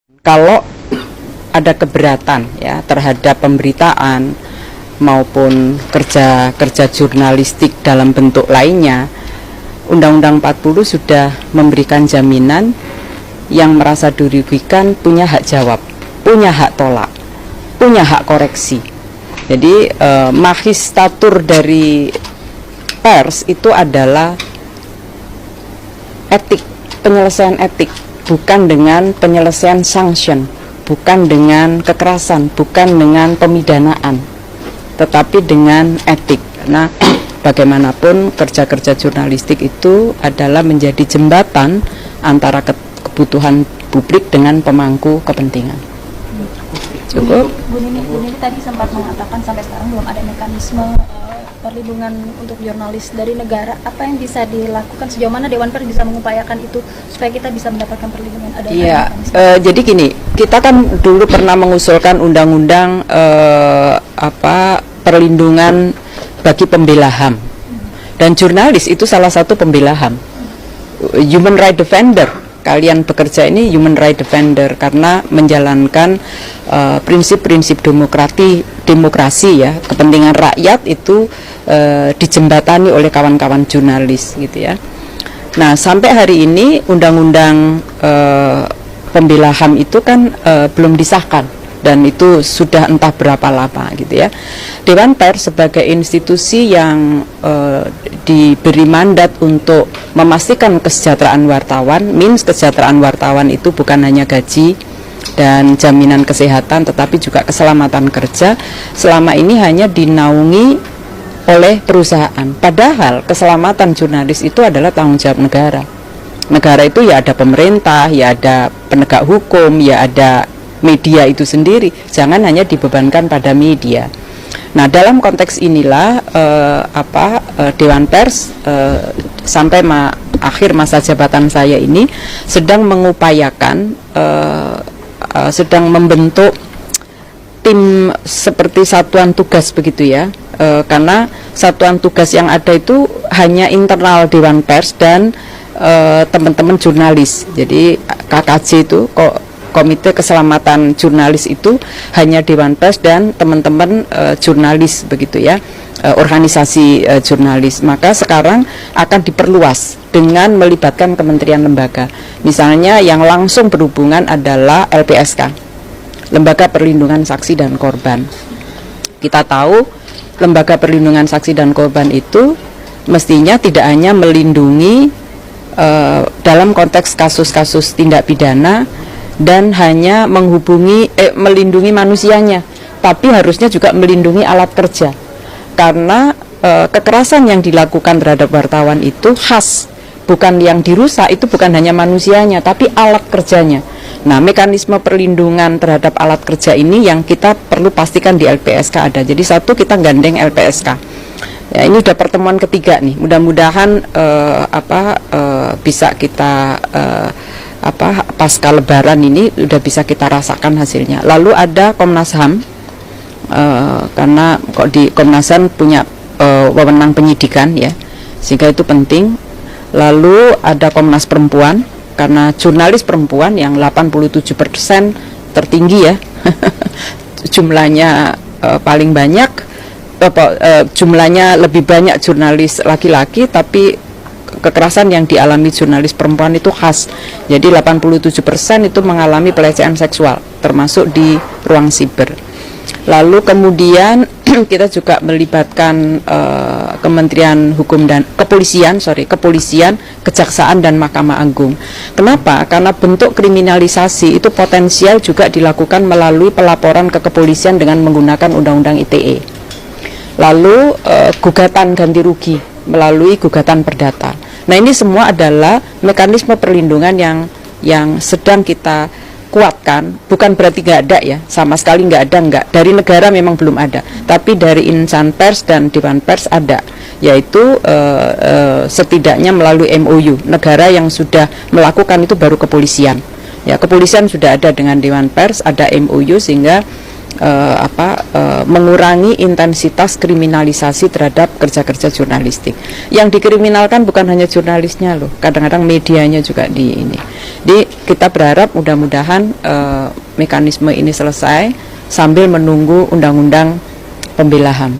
Kalau ada keberatan ya terhadap pemberitaan maupun kerja jurnalistik dalam bentuk lainnya, Undang-Undang 40 sudah memberikan jaminan yang merasa dirugikan punya hak jawab, punya hak tolak, punya hak koreksi. Jadi magistratur dari pers itu adalah etik, penyelesaian etik, bukan dengan penyelesaian sanction, bukan dengan kekerasan, bukan dengan pemidanaan, tetapi dengan etik. Nah, bagaimanapun kerja-kerja jurnalistik itu adalah menjadi jembatan antara kebutuhan publik dengan pemangku kepentingan. Cukup. Bu Nini tadi sempat mengatakan sampai sekarang belum ada mekanisme perlindungan untuk jurnalis dari negara. Apa yang bisa dilakukan, sejauh mana Dewan Pers bisa mengupayakan itu supaya kita bisa mendapatkan perlindungan? Iya, jadi gini, kita kan dulu pernah mengusulkan undang-undang perlindungan bagi pembela HAM, dan jurnalis itu salah satu pembela HAM, human right defender. Kalian bekerja ini human right defender karena menjalankan prinsip-prinsip demokrasi ya, kepentingan rakyat itu dijembatani oleh kawan-kawan jurnalis gitu ya. Nah, sampai hari ini undang-undang pembela HAM itu kan belum disahkan, dan itu sudah entah berapa lama gitu ya. Dewan Pers sebagai institusi yang diberi mandat untuk memastikan kesejahteraan wartawan, kesejahteraan wartawan itu bukan hanya gaji dan jaminan kesehatan, tetapi juga keselamatan kerja, selama ini hanya dinaungi oleh perusahaan. Padahal keselamatan jurnalis itu adalah tanggung jawab negara. Negara itu ya ada pemerintah, ya ada penegak hukum, ya ada media itu sendiri. Jangan hanya dibebankan pada media. Nah, dalam konteks inilah Dewan Pers sampai akhir masa jabatan saya ini sedang mengupayakan, sedang membentuk tim seperti satuan tugas begitu ya, karena satuan tugas yang ada itu hanya internal Dewan Pers dan teman-teman jurnalis. Jadi KKJ itu Komite Keselamatan Jurnalis itu hanya Dewan Pers dan teman-teman jurnalis begitu ya, organisasi jurnalis. Maka sekarang akan diperluas dengan melibatkan kementerian lembaga. Misalnya yang langsung berhubungan adalah LPSK, Lembaga Perlindungan Saksi dan Korban. Kita tahu Lembaga Perlindungan Saksi dan Korban itu mestinya tidak hanya melindungi dalam konteks kasus-kasus tindak pidana dan hanya melindungi manusianya, tapi harusnya juga melindungi alat kerja, karena kekerasan yang dilakukan terhadap wartawan itu khas, bukan yang dirusak itu bukan hanya manusianya tapi alat kerjanya. Nah, mekanisme perlindungan terhadap alat kerja ini yang kita perlu pastikan di LPSK ada. Jadi satu, kita gandeng LPSK. Ya, ini udah pertemuan ketiga nih. Mudah-mudahan bisa kita pasca Lebaran ini sudah bisa kita rasakan hasilnya. Lalu ada Komnas HAM, karena kok di Komnas HAM punya wewenang penyidikan ya, sehingga itu penting. Lalu ada Komnas Perempuan, karena jurnalis perempuan yang 87% tertinggi ya jumlahnya, paling banyak, jumlahnya lebih banyak jurnalis laki-laki, tapi kekerasan yang dialami jurnalis perempuan itu khas. Jadi 87% itu mengalami pelecehan seksual, termasuk di ruang siber. Lalu kemudian kita juga melibatkan Kementerian Hukum dan Kepolisian, Kejaksaan dan Mahkamah Agung. Kenapa? Karena bentuk kriminalisasi itu potensial juga dilakukan melalui pelaporan ke kepolisian dengan menggunakan Undang-Undang ITE. Lalu gugatan ganti rugi melalui gugatan perdata. Nah, ini semua adalah mekanisme perlindungan yang sedang kita kuatkan. Bukan berarti nggak ada ya, sama sekali nggak ada, nggak. Dari negara memang belum ada, tapi dari insan pers dan Dewan Pers ada, yaitu setidaknya melalui MOU. Negara yang sudah melakukan itu baru kepolisian. Ya, kepolisian sudah ada dengan Dewan Pers, ada MOU, sehingga mengurangi intensitas kriminalisasi terhadap kerja-kerja jurnalistik. Yang dikriminalkan bukan hanya jurnalisnya loh, kadang-kadang medianya juga di ini. Jadi kita berharap mudah-mudahan mekanisme ini selesai sambil menunggu undang-undang pembela HAM.